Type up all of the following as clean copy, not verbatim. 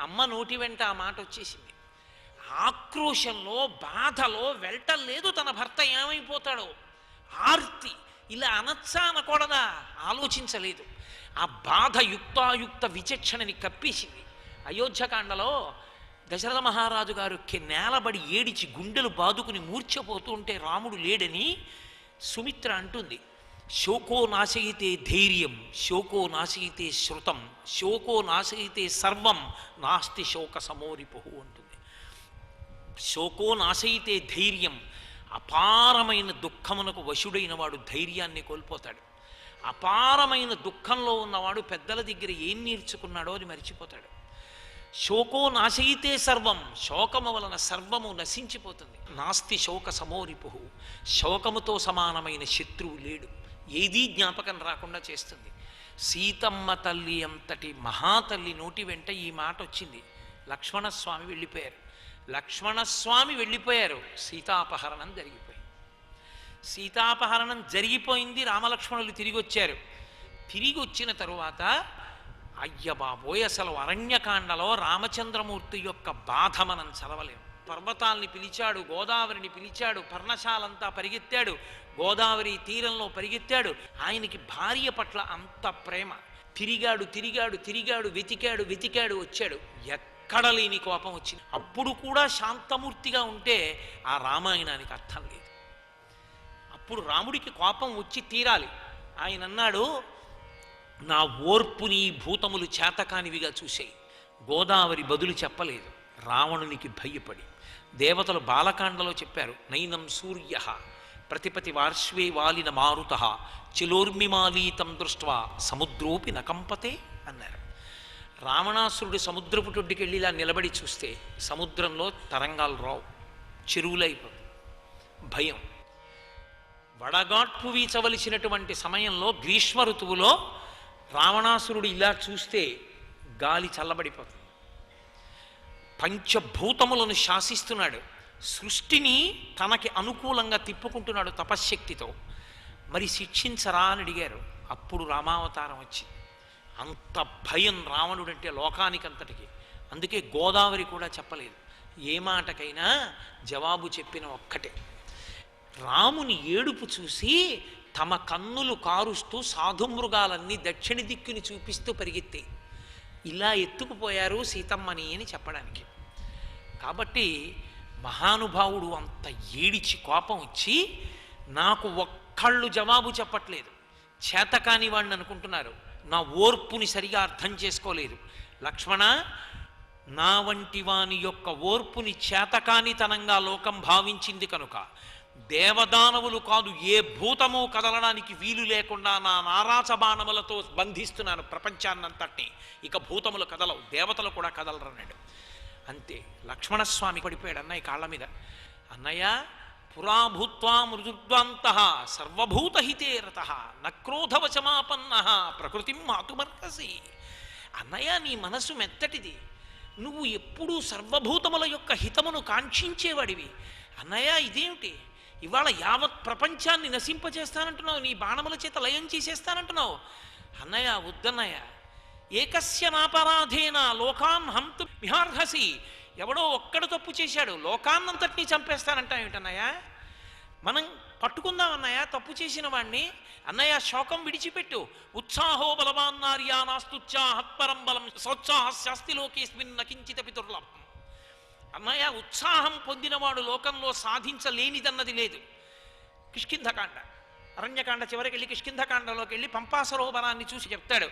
అమ్మ నోటి వెంట ఆ మాట వచ్చేసింది. ఆక్రోశంలో బాధలో వెళ్ళటం తన భర్త ఏమైపోతాడో. ఆర్తి ఇలా అనొచ్చా అనకూడదా ఆలోచించలేదు. ఆ బాధ యుక్తాయుక్త విచక్షణని కప్పేసింది. అయోధ్యకాండలో దశరథ మహారాజు గారు నేలబడి ఏడిచి గుండెలు బాదుకుని మూర్ఛపోతూ ఉంటే రాముడు లేడని సుమిత్ర అంటుంది, శోకో నాశయితే ధైర్యం, శోకో నాశయితే శృతం, శోకో నాశయితే సర్వం, నాస్తి శోక సమోరిపు అంటుంది. శోకో నాశయితే ధైర్యం, అపారమైన దుఃఖమునకు వశుడైన వాడు ధైర్యాన్ని కోల్పోతాడు. అపారమైన దుఃఖంలో ఉన్నవాడు పెద్దల దగ్గర ఏం నేర్చుకున్నాడో అది మర్చిపోతాడు. శోకో నాశయితే సర్వం, శోకము వలన సర్వము నశించిపోతుంది. నాస్తి శోక సమోరిపు, శోకముతో సమానమైన శత్రువు లేడు. ఏదీ జ్ఞాపకం రాకుండా చేస్తుంది. సీతమ్మ తల్లి అంతటి మహాతల్లి నోటి వెంట ఈ మాట వచ్చింది. లక్ష్మణస్వామి వెళ్ళిపోయారు. లక్ష్మణస్వామి వెళ్ళిపోయారు, సీతాపహరణం జరిగిపోయింది. సీతాపహరణం జరిగిపోయింది, రామలక్ష్మణులు తిరిగి వచ్చారు. తిరిగి వచ్చిన తరువాత అయ్య బాబోయ్, అసలు అరణ్యకాండలో రామచంద్రమూర్తి యొక్క బాధ మనం చదవలేం. పర్వతాల్ని పిలిచాడు, గోదావరిని పిలిచాడు, పర్ణశాలంతా పరిగెత్తాడు, గోదావరి తీరంలో పరిగెత్తాడు. ఆయనకి భార్య పట్ల అంత ప్రేమ. తిరిగాడు తిరిగాడు తిరిగాడు, వెతికాడు వెతికాడు, వచ్చాడు. ఎక్కడ లేని కోపం వచ్చింది. అప్పుడు కూడా శాంతమూర్తిగా ఉంటే ఆ రామాయణానికి అర్థం లేదు. అప్పుడు రాముడికి కోపం వచ్చి తీరాలి. ఆయన అన్నాడు, నా ఓర్పుని భూతములు చేతకానివిగా చూశాయి. గోదావరి బదులు చెప్పలేదు. రావణునికి భయపడి దేవతలు బాలకాండలో చెప్పారు, నైనం సూర్య ప్రతిపతి వార్ష్వే వాలిన మారుత చిలోర్మిమాలీతం దృష్ట్వా సముద్రోపి నకంపతే అన్నారు. రావణాసురుడు సముద్రపు టొడ్డుకెళ్ళి ఇలా నిలబడి చూస్తే సముద్రంలో తరంగాలు రావు, చెరువులైపోతుంది. భయం. వడగాట్పు వీచవలసినటువంటి సమయంలో గ్రీష్మ ఋతువులో రావణాసురుడు ఇలా చూస్తే గాలి చల్లబడిపోతుంది. పంచభూతములను శాసిస్తున్నాడు, సృష్టిని తనకి అనుకూలంగా తిప్పుకుంటున్నాడు తపశ్శక్తితో. మరి శిక్షించరా అని అడిగారు. అప్పుడు రామావతారం వచ్చింది. అంత భయం రావణుడంటే లోకానికంతటికి. అందుకే గోదావరి కూడా చెప్పలేదు. ఏ మాటకైనా జవాబు చెప్పిన ఒక్కటే. రాముని ఏడుపు చూసి తమ కన్నులు కారుస్తూ సాధుమృగాలన్నీ దక్షిణ దిక్కుని చూపిస్తూ పరిగెత్తాయి. ఇలా ఎత్తుకుపోయారు సీతమ్మని అని చెప్పడానికి. కాబట్టి మహానుభావుడు అంత ఏడిచి కోపం వచ్చి, నాకు ఒక్కళ్ళు జవాబు చెప్పట్లేదు, చేతకాని వాడిని అనుకుంటున్నారు, నా ఓర్పుని సరిగా అర్థం చేసుకోలేదు. లక్ష్మణ, నా వంటి వాని యొక్క ఓర్పుని చేతకానితనంగా లోకం భావించింది కనుక దేవదానవులు కాదు ఏ భూతము కదలడానికి వీలు లేకుండా నా నారాచ బాణములతో బంధిస్తున్నాను ప్రపంచాన్నంతటినీ. ఇక భూతములు కదలవు, దేవతలు కూడా కదలరన్నాడు. అంతే. లక్ష్మణస్వామి పడిపోయాడు అన్నయ్య కాళ్ళ మీద. అన్నయ్య, పురాభూత్వా మృదుద్వాంత సర్వభూతహితే రత నక్రోధవచమాపన్న ప్రకృతిం మాతుమర్హసి. అన్నయ్య, నీ మనసు మెత్తటిది, నువ్వు ఎప్పుడూ సర్వభూతముల యొక్క హితమును కాంక్షించేవాడివి. అన్నయ్య, ఇదేమిటి ఇవాళ యావత్ ప్రపంచాన్ని నశింపచేస్తానంటున్నావు, నీ బాణముల చేత లయం చేసేస్తానంటున్నావు. అన్నయ్య, వద్దన్నయ్య, ఏకస్య నాపరాధేన లోకాన్ హంతు మిహార్హసి. ఎవడో ఒక్కడు తప్పు చేశాడు, లోకాన్నంతటినీ చంపేస్తానంటా ఏమిటన్నయ్య? మనం పట్టుకుందాం అన్నయ్య తప్పు చేసిన వాణ్ణి. అన్నయ్య, శోకం విడిచిపెట్టు. ఉత్సాహో బలవాన్నార్యా నాస్తుత్సాహత్పరం బలం సోత్సాహ శాస్తి లోకేస్మిన్ నకించితపి దుర్లభం. అన్నయ్య, ఉత్సాహం పొందినవాడు లోకంలో సాధించలేనిదన్నది లేదు. కిష్కింధకాండ, అరణ్యకాండ చివరికి వెళ్ళి కిష్కింధకాండలోకి వెళ్ళి పంపా సరోవరాన్ని చూసి చెప్తాడు,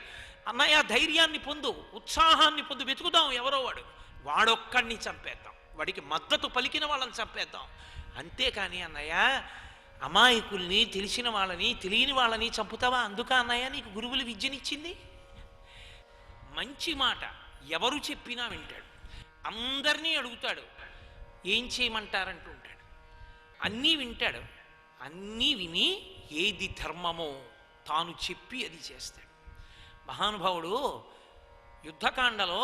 అన్నయ్య ధైర్యాన్ని పొందు, ఉత్సాహాన్ని పొందు, వెతుకుదాం ఎవరో వాడొక్కడిని చంపేద్దాం, వాడికి మద్దతు పలికిన వాళ్ళని చంపేద్దాం. అంతేకాని అన్నయ్య, అమాయకుల్ని, తెలిసిన వాళ్ళని, తెలియని వాళ్ళని చంపుతావా? అందుకా అన్నయ్య నీకు గురువులు విద్యనిచ్చింది? మంచి మాట ఎవరు చెప్పినా వింటాడు, అందరినీ అడుగుతాడు, ఏం చేయమంటారంటూ ఉంటాడు, అన్నీ వింటాడు. అన్నీ విని ఏది ధర్మమో తాను చెప్పి అది చేస్తాడు. మహానుభావుడు యుద్ధకాండలో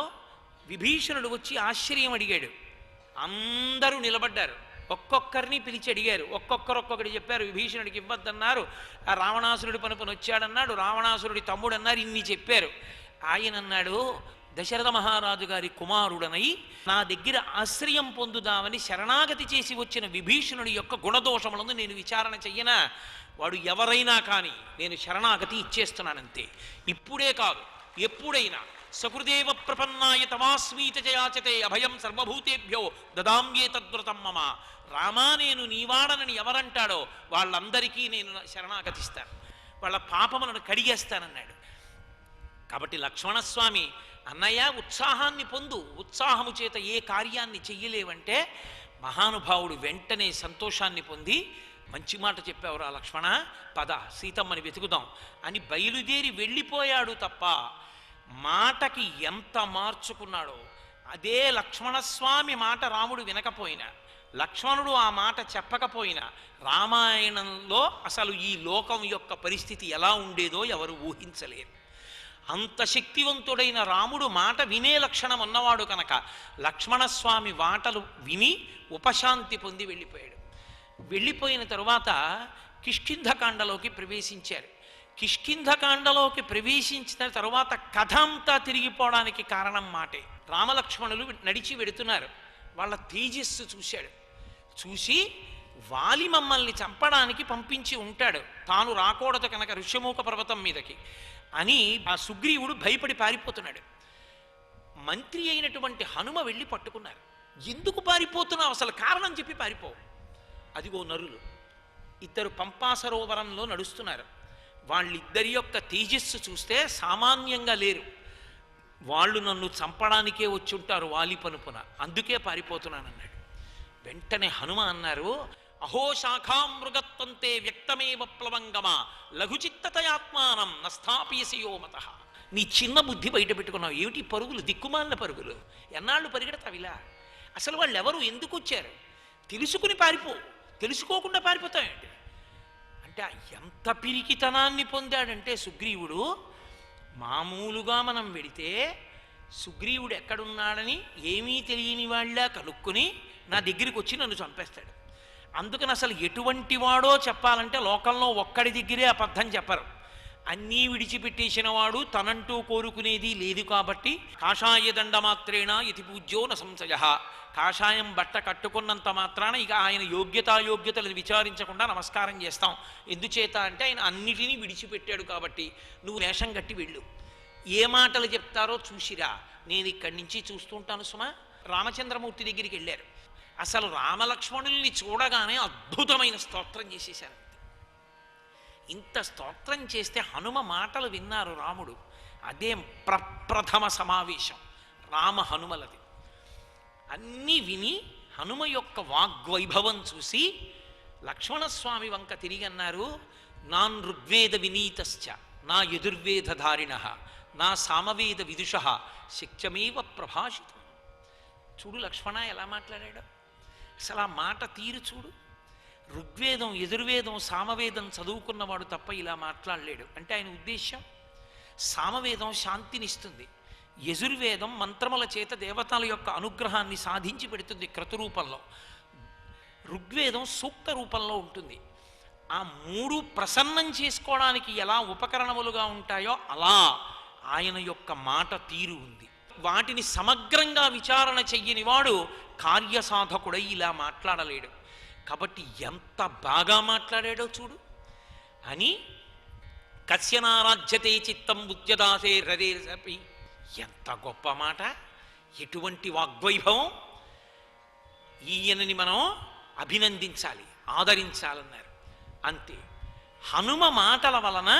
విభీషణుడు వచ్చి ఆశ్చర్యం అడిగాడు. అందరూ నిలబడ్డారు, ఒక్కొక్కరిని పిలిచి అడిగారు, ఒక్కొక్కరు చెప్పారు. విభీషణుడికి ఇవ్వద్దన్నారు, ఆ రావణాసురుడి పనుపని వచ్చాడన్నాడు, రావణాసురుడి తమ్ముడు అన్నారు, ఇన్ని చెప్పారు. ఆయన అన్నాడు, దశరథ మహారాజు గారి కుమారుడనై నా దగ్గర ఆశ్రయం పొందుదామని శరణాగతి చేసి వచ్చిన విభీషణుడి యొక్క గుణదోషములను నేను విచారణ చెయ్యనా? వాడు ఎవరైనా కానీ నేను శరణాగతి ఇచ్చేస్తున్నానంతే. ఇప్పుడే కాదు, ఎప్పుడైనా సకృదేవ ప్రపన్నాయ తమాస్మీత జయాచతే అభయం సర్వభూతేభ్యో దదామ్యే తద్వ్రతం మమ. రామా, నేను నీవాడనని ఎవరంటాడో వాళ్ళందరికీ నేను శరణాగతిస్తాను, వాళ్ళ పాపములను కడిగేస్తానన్నాడు. కాబట్టి లక్ష్మణస్వామి, అన్నయ్య ఉత్సాహాన్ని పొందు, ఉత్సాహము చేత ఏ కార్యాన్ని చెయ్యలేవంటే మహానుభావుడు వెంటనే సంతోషాన్ని పొంది, మంచి మాట చెప్పావురా లక్ష్మణ, పద సీతమ్మని వెతుకుదాం అని బయలుదేరి వెళ్ళిపోయాడు తప్ప మాటకి ఎంత మార్చుకున్నాడో. అదే లక్ష్మణస్వామి మాట రాముడు వినకపోయినా, లక్ష్మణుడు ఆ మాట చెప్పకపోయినా రామాయణంలో అసలు ఈ లోకం యొక్క పరిస్థితి ఎలా ఉండేదో ఎవరు ఊహించలేరు. అంత శక్తివంతుడైన రాముడు మాట వినే లక్షణం ఉన్నవాడు కనుక లక్ష్మణస్వామి మాటలు విని ఉపశాంతి పొంది వెళ్ళిపోయాడు. వెళ్ళిపోయిన తరువాత కిష్కింధకాండలోకి ప్రవేశించారు. కిష్కింధకాండలోకి ప్రవేశించిన తరువాత కథ అంతా తిరిగిపోవడానికి కారణం మాటే. రామలక్ష్మణులు నడిచి వెడుతున్నారు. వాళ్ళ తేజస్సు చూశాడు. చూసి వాలి మమ్మల్ని చంపడానికి పంపించి ఉంటాడు, తాను రాకూడదు కనుక ఋష్యమూక పర్వతం మీదకి అని ఆ సుగ్రీవుడు భయపడి పారిపోతున్నాడు. మంత్రి అయినటువంటి హనుమ వెళ్ళి పట్టుకున్నారు. ఎందుకు పారిపోతున్నావు, అసలు కారణం చెప్పి పారిపో. అదిగో నరులు ఇద్దరు పంపా సరోవరంలో నడుస్తున్నారు. వాళ్ళిద్దరి యొక్క తేజస్సు చూస్తే సామాన్యంగా లేరు. వాళ్ళు నన్ను చంపడానికే వచ్చి ఉంటారు వాలి పనుపున, అందుకే పారిపోతున్నానన్నాడు. వెంటనే హనుమ అన్నారు, అహో శాఖాం మృగత్వంతే వ్యక్తమేవ ప్లవంగమ లఘుచిత్తతయాత్మానం నస్థాపయసియో మతః. నీ చిన్న బుద్ధి బయట పెట్టుకున్నావు. ఏమిటి పరుగులు, దిక్కుమాలిన పరుగులు, ఎన్నాళ్ళు పరిగెడతావిలా? అసలు వాళ్ళు ఎవరు, ఎందుకు వచ్చారు తెలుసుకుని పారిపో. తెలుసుకోకుండా పారిపోతావేంటి అంటే ఎంత పిరికితనాన్ని పొందాడంటే సుగ్రీవుడు. మామూలుగా మనం వెడితే సుగ్రీవుడు ఎక్కడున్నాడని ఏమీ తెలియని వాళ్ళ కనుక్కొని నా దగ్గరికి వచ్చి నన్ను చంపేస్తాడు. అందుకని అసలు ఎటువంటి వాడో చెప్పాలంటే లోకంలో ఒక్కడి దగ్గరే అబద్ధం చెప్పరు. అన్నీ విడిచిపెట్టేసిన వాడు తనంటూ కోరుకునేది లేదు కాబట్టి కాషాయ దండమాత్రేణ ఇతి పూజ్యో న సంశయ. కాషాయం బట్ట కట్టుకున్నంత మాత్రాన ఇక ఆయన యోగ్యతలు విచారించకుండా నమస్కారం చేస్తాం. ఎందుచేత అంటే ఆయన అన్నిటినీ విడిచిపెట్టాడు కాబట్టి నువ్వు వేషం కట్టి వెళ్ళు. ఏ మాటలు చెప్తారో చూసిరా, నేను ఇక్కడి నుంచి చూస్తుంటాను సుమా. రామచంద్రమూర్తి దగ్గరికి వెళ్ళారు. అసలు రామలక్ష్మణుల్ని చూడగానే అద్భుతమైన స్తోత్రం చేసేశారు. ఇంత స్తోత్రం చేస్తే హనుమ మాటలు విన్నారు రాముడు. అదే ప్రప్రథమ సమావేశం రామ హనుమలది. అన్నీ విని హనుమ యొక్క వాగ్వైభవం చూసి లక్ష్మణస్వామి వంక తిరిగి అన్నారు, నాన్ ఋగ్వేద వినీతశ్చ నా యజుర్వేదధారిణ నా సామవేద విదుష శక్యమేవ ప్రభాషితం. చూడు లక్ష్మణ ఎలా మాట్లాడాడు. అసలు ఆ మాట తీరు చూడు. ఋగ్వేదం, యజుర్వేదం, సామవేదం చదువుకున్నవాడు తప్ప ఇలా మాట్లాడలేడు. అంటే ఆయన ఉద్దేశ్యం, సామవేదం శాంతినిస్తుంది, యజుర్వేదం మంత్రముల చేత దేవతల యొక్క అనుగ్రహాన్ని సాధించి పెడుతుంది క్రతురూపంలో, ఋగ్వేదం సూక్త రూపంలో ఉంటుంది. ఆ మూడు ప్రసన్నం చేసుకోవడానికి ఎలా ఉపకరణములుగా ఉంటాయో అలా ఆయన యొక్క మాట తీరు ఉంది. వాటిని సమగ్రంగా విచారణ చెయ్యని వాడు కార్యసాధకుడై ఇలా మాట్లాడలేడు. కాబట్టి ఎంత బాగా మాట్లాడాడో చూడు అని. కస్యనారాధ్యతే చిత్తం ఉద్యదాసే రదేరపి. ఎంత గొప్ప మాట, ఎటువంటి వాగ్వైభవం. ఈయనని మనం అభినందించాలి, ఆదరించాలన్నారు. అంతే. హనుమ మాటల వలన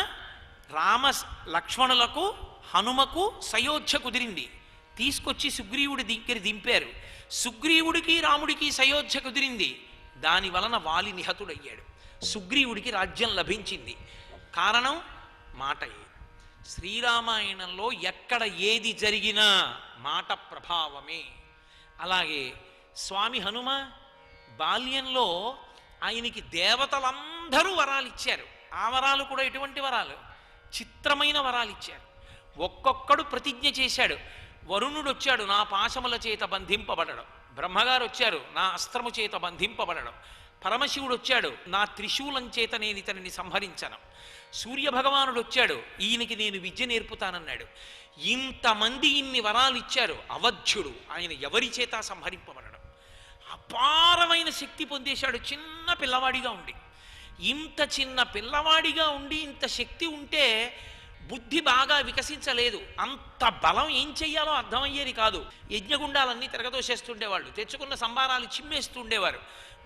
రామ లక్ష్మణులకు హనుమకు సయోధ్య కుదిరింది. తీసుకొచ్చి సుగ్రీవుడి దగ్గర దింపారు. సుగ్రీవుడికి రాముడికి సయోధ్య కుదిరింది. దాని వలన వాలి నిహతుడయ్యాడు. సుగ్రీవుడికి రాజ్యం లభించింది. కారణం మాటయే. శ్రీరామాయణంలో ఎక్కడ ఏది జరిగినా మాట ప్రభావమే. అలాగే స్వామి హనుమ బాల్యంలో ఆయనకి దేవతలందరూ వరాలు ఇచ్చారు. ఆ వరాలు కూడా ఎటువంటి వరాలు, చిత్రమైన వరాలు ఇచ్చారు. ఒక్కొక్కడు ప్రతిజ్ఞ చేశాడు. వరుణుడు వచ్చాడు, నా పాశముల చేత బంధింపబడడం. బ్రహ్మగారు వచ్చారు, నా అస్త్రము చేత బంధింపబడడం. పరమశివుడు వచ్చాడు, నా త్రిశూలం చేత నేను ఇతనిని సంహరించను. సూర్యభగవానుడు వచ్చాడు, ఈయనకి నేను విద్య నేర్పుతానన్నాడు. ఇంతమంది ఇన్ని వరాలు ఇచ్చారు. అవధ్యుడు ఆయన ఎవరి చేత సంహరింపబడడం, అపారమైన శక్తి పొందేశాడు చిన్న పిల్లవాడిగా ఉండి. ఇంత చిన్న పిల్లవాడిగా ఉండి ఇంత శక్తి ఉంటే బుద్ధి బాగా వికసించలేదు. అంత బలం ఏం చెయ్యాలో అర్థమయ్యేది కాదు. యజ్ఞగుండాలన్నీ తిరగదోసేస్తుండేవాళ్ళు, తెచ్చుకున్న సంబారాలు చిమ్మేస్తుండేవారు.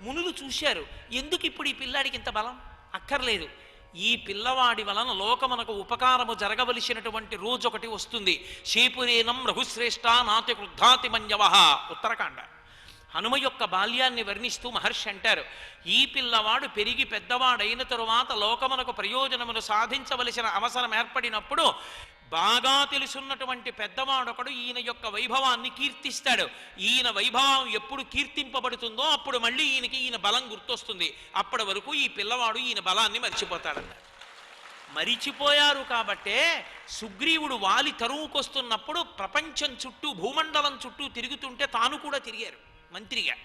మునులు చూశారు, ఎందుకు ఇప్పుడు ఈ పిల్లాడికి ఇంత బలం? అక్కర్లేదు, ఈ పిల్లవాడి వలన లోకమునకు ఉపకారము జరగవలసినటువంటి రోజు ఒకటి వస్తుంది. శేపురేనం రఘుశ్రేష్ఠ నాతి క్రుద్ధాతి మన్యవ. ఉత్తరకాండ. హనుమ యొక్క బాల్యాన్ని వర్ణిస్తూ మహర్షి అంటారు, ఈ పిల్లవాడు పెరిగి పెద్దవాడైన తరువాత లోకమునకు ప్రయోజనమును సాధించవలసిన అవసరం ఏర్పడినప్పుడు బాగా తెలుసున్నటువంటి పెద్దవాడొకడు ఈయన యొక్క వైభవాన్ని కీర్తిస్తాడు. ఈయన వైభవం ఎప్పుడు కీర్తింపబడుతుందో అప్పుడు మళ్ళీ ఈయన బలం గుర్తొస్తుంది. అప్పటి వరకు ఈ పిల్లవాడు ఈయన బలాన్ని మర్చిపోతాడన్నారు. మరిచిపోయారు కాబట్టే సుగ్రీవుడు వాలి తరువుకొస్తున్నప్పుడు ప్రపంచం చుట్టూ భూమండలం చుట్టూ తిరుగుతుంటే తాను కూడా తిరిగారు మంత్రిగా.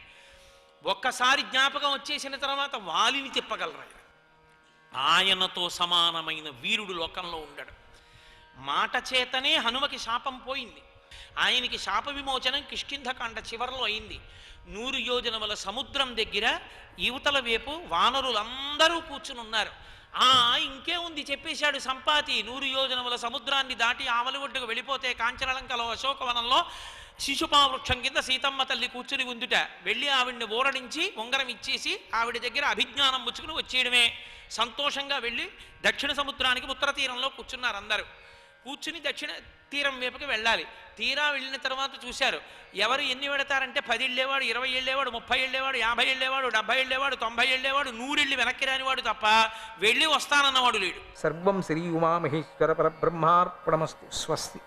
ఒక్కసారి జ్ఞాపకం వచ్చేసిన తర్వాత వాలిని తిప్పగలరు. ఆయనతో సమానమైన వీరుడు లోకంలో ఉండడు. మాట చేతనే హనుమకి శాపం పోయింది. ఆయనకి శాప విమోచనం కిష్కింధకాండ చివరిలో అయింది. 100 యోజనముల సముద్రం దగ్గర యువతల వైపు వానరులందరూ కూర్చుని ఉన్నారు. ఇంకే ఉంది చెప్పేశాడు సంపాతి. 100 యోజనముల సముద్రాన్ని దాటి ఆవలి ఒడ్డుకు వెళ్ళిపోతే కాంచనలంకలో అశోకవనంలో శిశుపావృక్షం కింద సీతమ్మ తల్లి కూర్చుని ఉందుట. వెళ్ళి ఆవిడ్ని ఊరడించి ఉంగరం ఇచ్చేసి ఆవిడ దగ్గర అభిజ్ఞానం పుచ్చుకుని వచ్చేయడమే. సంతోషంగా వెళ్ళి దక్షిణ సముద్రానికి ఉత్తర తీరంలో కూర్చున్నారు అందరూ. కూర్చుని దక్షిణ తీరం వైపుకి వెళ్ళాలి. తీరా వెళ్ళిన తర్వాత చూశారు, ఎవరు ఎన్ని పెడతారంటే 10 వెళ్ళేవాడు, 20 వెళ్ళేవాడు, 30 వెళ్ళేవాడు, 50 వెళ్ళేవాడు, 70 వెళ్ళేవాడు, 90 వెళ్ళేవాడు, 100 వెళ్ళి వెనక్కి రానివాడు తప్ప వెళ్ళి వస్తానన్నవాడు లేడు. సర్వం శ్రీ ఉమామహేశ్వర పరబ్రహ్మార్పణమస్తు. స్వస్తి.